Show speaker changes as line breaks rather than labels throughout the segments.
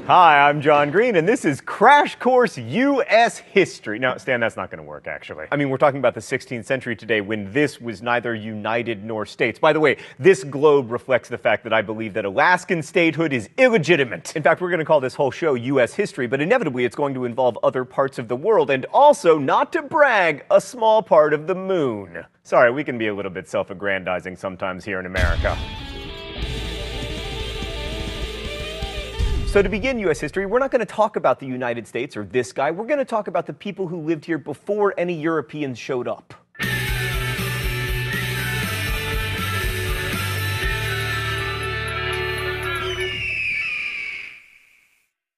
Hi, I'm John Green, and this is Crash Course U.S. History. No, Stan, that's not going to work, actually. I mean, we're talking about the 16th century today when this was neither united nor states. By the way, this globe reflects the fact that I believe that Alaskan statehood is illegitimate. In fact, we're going to call this whole show U.S. History, but inevitably it's going to involve other parts of the world, and also, not to brag, a small part of the moon. Sorry, we can be a little bit self-aggrandizing sometimes here in America. So to begin U.S. history, we're not going to talk about the United States or this guy. We're going to talk about the people who lived here before any Europeans showed up.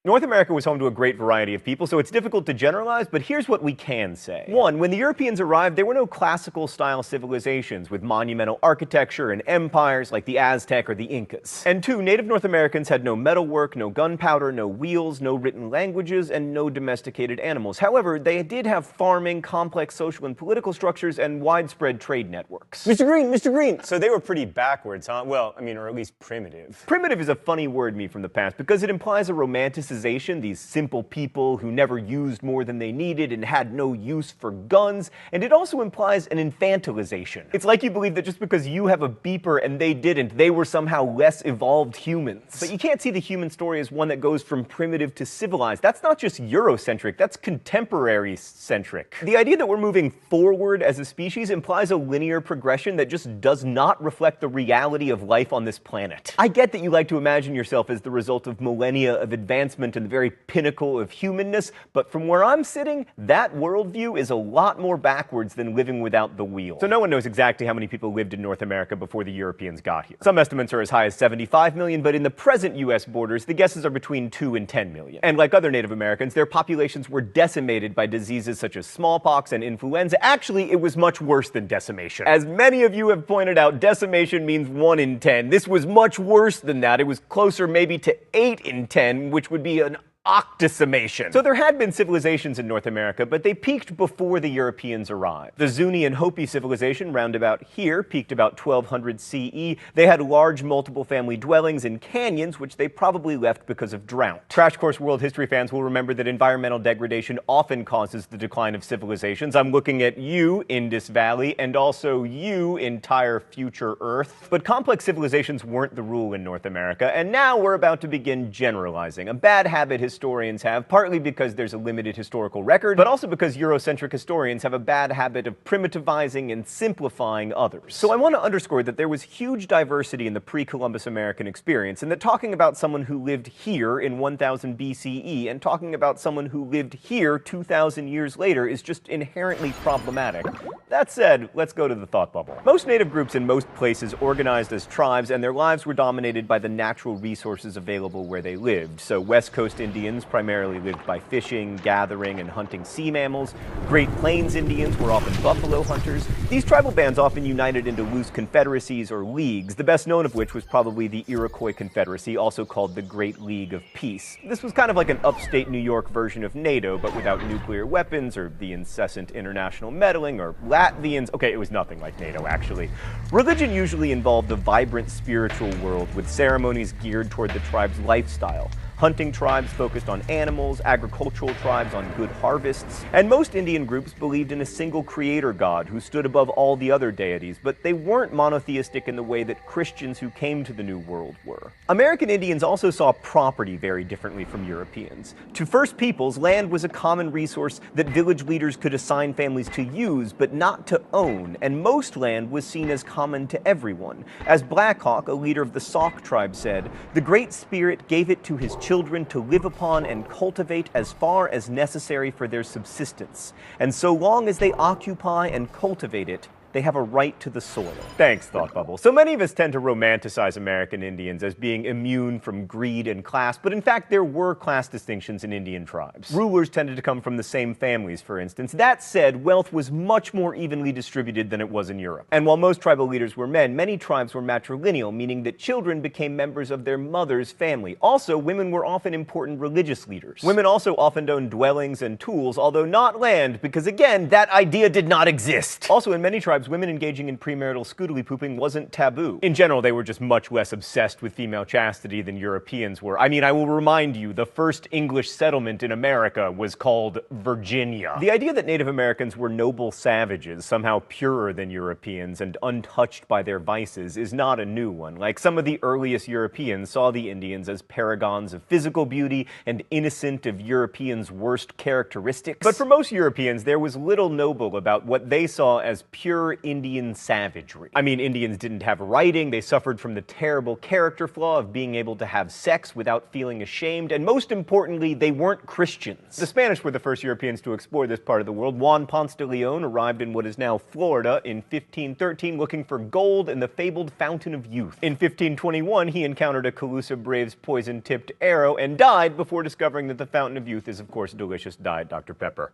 North America was home to a great variety of people, so it's difficult to generalize, but here's what we can say. One, when the Europeans arrived, there were no classical-style civilizations with monumental architecture and empires like the Aztec or the Incas. And two, native North Americans had no metalwork, no gunpowder, no wheels, no written languages, and no domesticated animals. However, they did have farming, complex social and political structures, and widespread trade networks.
Mr. Green! So they were pretty backwards, huh? Well, I mean, or at least primitive.
Primitive is a funny word me from the past because it implies a romanticization. These simple people who never used more than they needed and had no use for guns, and it also implies an infantilization. It's like you believe that just because you have a beeper and they didn't, they were somehow less evolved humans. But you can't see the human story as one that goes from primitive to civilized. That's not just Eurocentric, that's contemporary-centric. The idea that we're moving forward as a species implies a linear progression that just does not reflect the reality of life on this planet. I get that you like to imagine yourself as the result of millennia of advancement and the very pinnacle of humanness, but from where I'm sitting, that worldview is a lot more backwards than living without the wheel. So no one knows exactly how many people lived in North America before the Europeans got here. Some estimates are as high as 75 million, but in the present US borders, the guesses are between 2 and 10 million. And like other Native Americans, their populations were decimated by diseases such as smallpox and influenza. Actually, it was much worse than decimation. As many of you have pointed out, decimation means 1 in 10. This was much worse than that. It was closer maybe to 8 in 10, which would be an octodecimation. So there had been civilizations in North America, but they peaked before the Europeans arrived. The Zuni and Hopi civilization, round about here, peaked about 1200 CE. They had large multiple family dwellings in canyons, which they probably left because of drought. Crash Course world history fans will remember that environmental degradation often causes the decline of civilizations. I'm looking at you, Indus Valley, and also you, entire future Earth. But complex civilizations weren't the rule in North America, and now we're about to begin generalizing. A bad habit historians have, partly because there's a limited historical record, but also because Eurocentric historians have a bad habit of primitivizing and simplifying others. So I want to underscore that there was huge diversity in the pre-Columbus American experience, and that talking about someone who lived here in 1000 BCE and talking about someone who lived here 2,000 years later is just inherently problematic. That said, let's go to the thought bubble. Most native groups in most places organized as tribes, and their lives were dominated by the natural resources available where they lived. So West Coast Indians primarily lived by fishing, gathering, and hunting sea mammals. Great Plains Indians were often buffalo hunters. These tribal bands often united into loose confederacies or leagues, the best known of which was probably the Iroquois Confederacy, also called the Great League of Peace. This was kind of like an upstate New York version of NATO, but without nuclear weapons or the incessant international meddling or Latvians. Okay, it was nothing like NATO, actually. Religion usually involved a vibrant spiritual world with ceremonies geared toward the tribe's lifestyle. Hunting tribes focused on animals, agricultural tribes on good harvests, and most Indian groups believed in a single creator god who stood above all the other deities, but they weren't monotheistic in the way that Christians who came to the New World were. American Indians also saw property very differently from Europeans. To First Peoples, land was a common resource that village leaders could assign families to use, but not to own, and most land was seen as common to everyone. As Black Hawk, a leader of the Sauk tribe, said, "The Great Spirit gave it to his children to live upon and cultivate as far as necessary for their subsistence. And so long as they occupy and cultivate it, they have a right to the soil." Thanks, Thought Bubble. So many of us tend to romanticize American Indians as being immune from greed and class, but in fact there were class distinctions in Indian tribes. Rulers tended to come from the same families, for instance. That said, wealth was much more evenly distributed than it was in Europe. And while most tribal leaders were men, many tribes were matrilineal, meaning that children became members of their mother's family. Also, women were often important religious leaders. Women also often owned dwellings and tools, although not land, because again, that idea did not exist. Also, in many tribes, times, women engaging in premarital scoodly pooping wasn't taboo. In general, they were just much less obsessed with female chastity than Europeans were. I mean, I will remind you, the first English settlement in America was called Virginia. The idea that Native Americans were noble savages, somehow purer than Europeans and untouched by their vices, is not a new one. Like, some of the earliest Europeans saw the Indians as paragons of physical beauty and innocent of Europeans' worst characteristics. But for most Europeans, there was little noble about what they saw as pure Indian savagery. I mean, Indians didn't have writing, they suffered from the terrible character flaw of being able to have sex without feeling ashamed, and most importantly, they weren't Christians. The Spanish were the first Europeans to explore this part of the world. Juan Ponce de Leon arrived in what is now Florida in 1513 looking for gold in the fabled Fountain of Youth. In 1521, he encountered a Calusa brave's poison-tipped arrow and died before discovering that the Fountain of Youth is, of course, delicious Diet Dr. Pepper.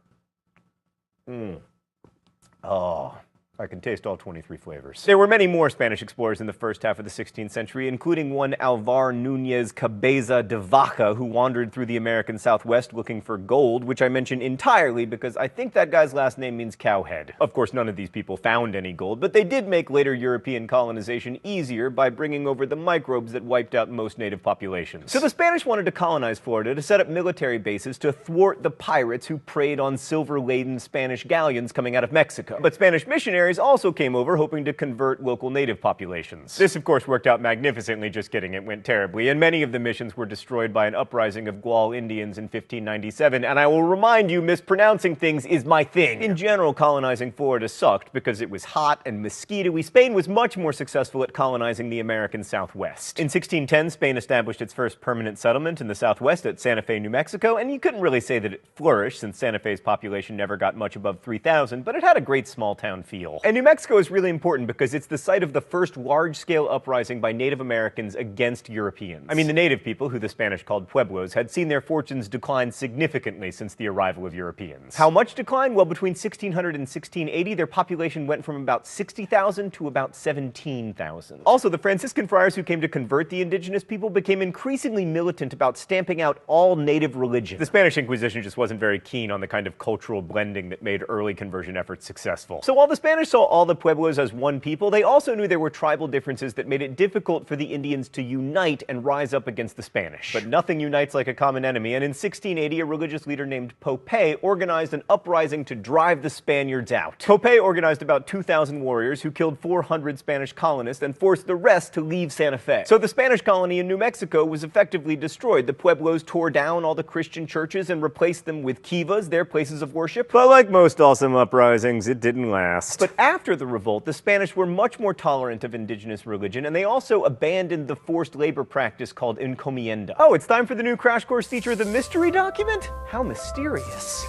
Oh, I can taste all 23 flavors. There were many more Spanish explorers in the first half of the 16th century, including one Alvar Núñez Cabeza de Vaca, who wandered through the American Southwest looking for gold, which I mention entirely because I think that guy's last name means cowhead. Of course, none of these people found any gold, but they did make later European colonization easier by bringing over the microbes that wiped out most native populations. So the Spanish wanted to colonize Florida to set up military bases to thwart the pirates who preyed on silver-laden Spanish galleons coming out of Mexico. But Spanish missionaries also came over hoping to convert local native populations. This, of course, worked out magnificently. Just kidding, it went terribly, and many of the missions were destroyed by an uprising of Gual Indians in 1597, and I will remind you, mispronouncing things is my thing. In general, colonizing Florida sucked because it was hot and mosquito-y. Spain was much more successful at colonizing the American Southwest. In 1610, Spain established its first permanent settlement in the Southwest at Santa Fe, New Mexico, and you couldn't really say that it flourished since Santa Fe's population never got much above 3,000, but it had a great small-town feel. And New Mexico is really important because it's the site of the first large-scale uprising by Native Americans against Europeans. I mean, the native people, who the Spanish called pueblos, had seen their fortunes decline significantly since the arrival of Europeans. How much decline? Well, between 1600 and 1680, their population went from about 60,000 to about 17,000. Also, the Franciscan friars who came to convert the indigenous people became increasingly militant about stamping out all native religion. The Spanish Inquisition just wasn't very keen on the kind of cultural blending that made early conversion efforts successful. So while the Spanish saw all the pueblos as one people, they also knew there were tribal differences that made it difficult for the Indians to unite and rise up against the Spanish. But nothing unites like a common enemy, and in 1680, a religious leader named Pope organized an uprising to drive the Spaniards out. Pope organized about 2,000 warriors who killed 400 Spanish colonists and forced the rest to leave Santa Fe. So the Spanish colony in New Mexico was effectively destroyed. The pueblos tore down all the Christian churches and replaced them with kivas, their places of worship. But like most awesome uprisings, it didn't last. But after the revolt, the Spanish were much more tolerant of indigenous religion, and they also abandoned the forced labor practice called encomienda. Oh, it's time for the new Crash Course feature, the mystery document? How mysterious.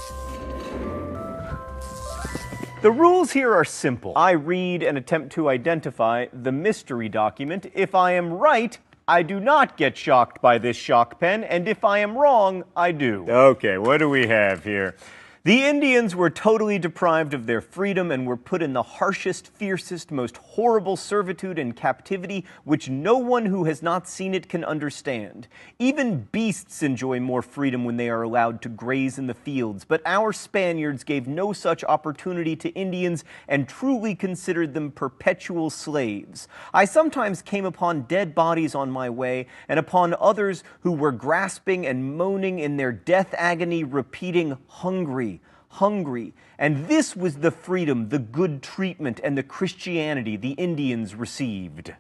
The rules here are simple. I read and attempt to identify the mystery document. If I am right, I do not get shocked by this shock pen, and if I am wrong, I do. Okay, what do we have here? The Indians were totally deprived of their freedom and were put in the harshest, fiercest, most horrible servitude and captivity, which no one who has not seen it can understand. Even beasts enjoy more freedom when they are allowed to graze in the fields, but our Spaniards gave no such opportunity to Indians and truly considered them perpetual slaves. I sometimes came upon dead bodies on my way, and upon others who were grasping and moaning in their death agony, repeating, "Hungry, hungry." And this was the freedom, the good treatment, and the Christianity the Indians received.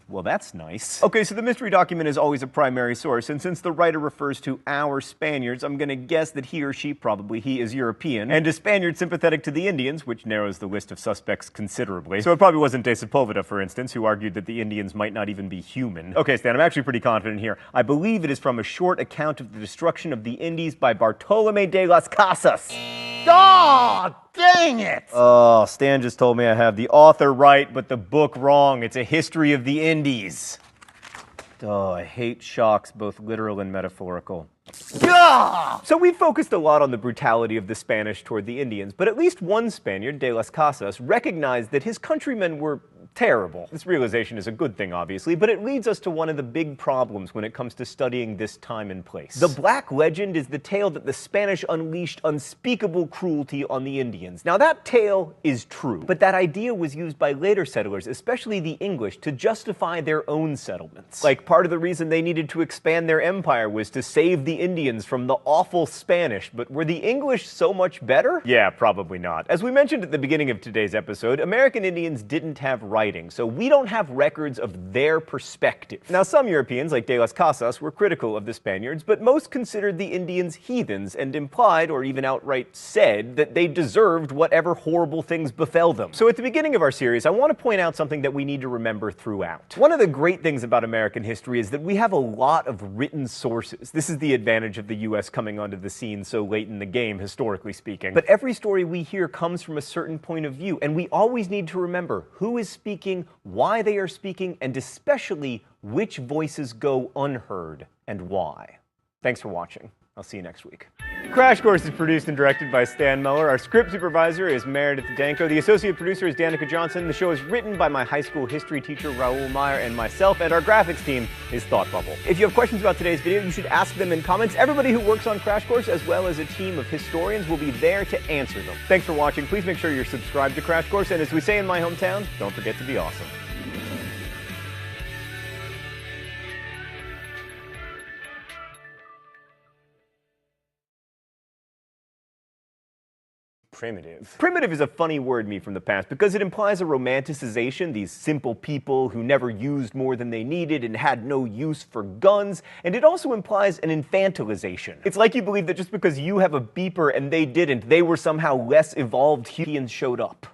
Well, that's nice. Okay, so the mystery document is always a primary source, and since the writer refers to our Spaniards, I'm gonna guess that he or she, probably he, is European, and a Spaniard sympathetic to the Indians, which narrows the list of suspects considerably. So it probably wasn't De Sepulveda, for instance, who argued that the Indians might not even be human. Okay, Stan, I'm actually pretty confident here. I believe it is from a short account of the destruction of the Indies by Bartolomé de las Casas. Oh, dang it! Oh, Stan just told me I have the author right, but the book wrong. It's a history of the Indies. Oh, I hate shocks, both literal and metaphorical. So we've focused a lot on the brutality of the Spanish toward the Indians, but at least one Spaniard, de las Casas, recognized that his countrymen were terrible. This realization is a good thing, obviously, but it leads us to one of the big problems when it comes to studying this time and place. The Black Legend is the tale that the Spanish unleashed unspeakable cruelty on the Indians. Now, that tale is true, but that idea was used by later settlers, especially the English, to justify their own settlements. Like, part of the reason they needed to expand their empire was to save the Indians from the awful Spanish. But were the English so much better? Yeah, probably not. As we mentioned at the beginning of today's episode, American Indians didn't have writing, so we don't have records of their perspective. Now, some Europeans, like De las Casas, were critical of the Spaniards, but most considered the Indians heathens and implied, or even outright said, that they deserved whatever horrible things befell them. So at the beginning of our series, I want to point out something that we need to remember throughout. One of the great things about American history is that we have a lot of written sources. This is the advantage of the US coming onto the scene so late in the game, historically speaking. But every story we hear comes from a certain point of view, and we always need to remember who is speaking, why they are speaking, and especially which voices go unheard and why. Thanks for watching. I'll see you next week. Crash Course is produced and directed by Stan Muller. Our script supervisor is Meredith Danko. The associate producer is Danica Johnson. The show is written by my high school history teacher, Raoul Meyer, and myself, and our graphics team is Thought Bubble. If you have questions about today's video, you should ask them in comments. Everybody who works on Crash Course, as well as a team of historians, will be there to answer them. Thanks for watching. Please make sure you're subscribed to Crash Course, and as we say in my hometown, don't forget to be awesome.
Primitive.
Primitive is a funny word me from the past because it implies a romanticization, these simple people who never used more than they needed and had no use for guns, and it also implies an infantilization. It's like you believe that just because you have a beeper and they didn't, they were somehow less evolved humans showed up.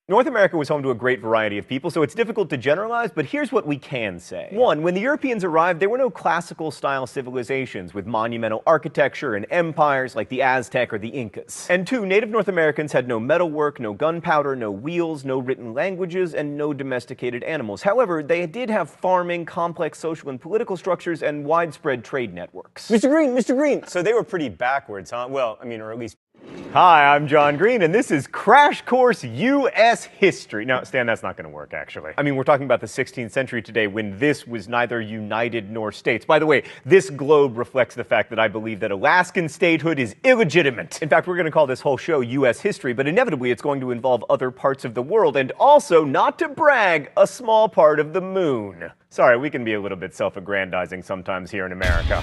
North America was home to a great variety of people, so it's difficult to generalize, but here's what we can say. One, when the Europeans arrived, there were no classical-style civilizations with monumental architecture and empires like the Aztec or the Incas. And two, native North Americans had no metalwork, no gunpowder, no wheels, no written languages, and no domesticated animals. However, they did have farming, complex social and political structures, and widespread trade networks.
Mr. Green, Mr. Green! So they were pretty backwards, huh? Well, I mean, or at least...
Hi, I'm John Green, and this is Crash Course U.S. History. Now, Stan, that's not going to work, actually. I mean, we're talking about the 16th century today when this was neither united nor states. By the way, this globe reflects the fact that I believe that Alaskan statehood is illegitimate. In fact, we're going to call this whole show U.S. History, but inevitably it's going to involve other parts of the world, and also, not to brag, a small part of the moon. Sorry, we can be a little bit self-aggrandizing sometimes here in America.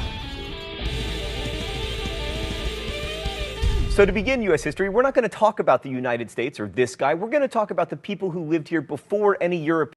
So to begin U.S. history, we're not going to talk about the United States or this guy. We're going to talk about the people who lived here before any European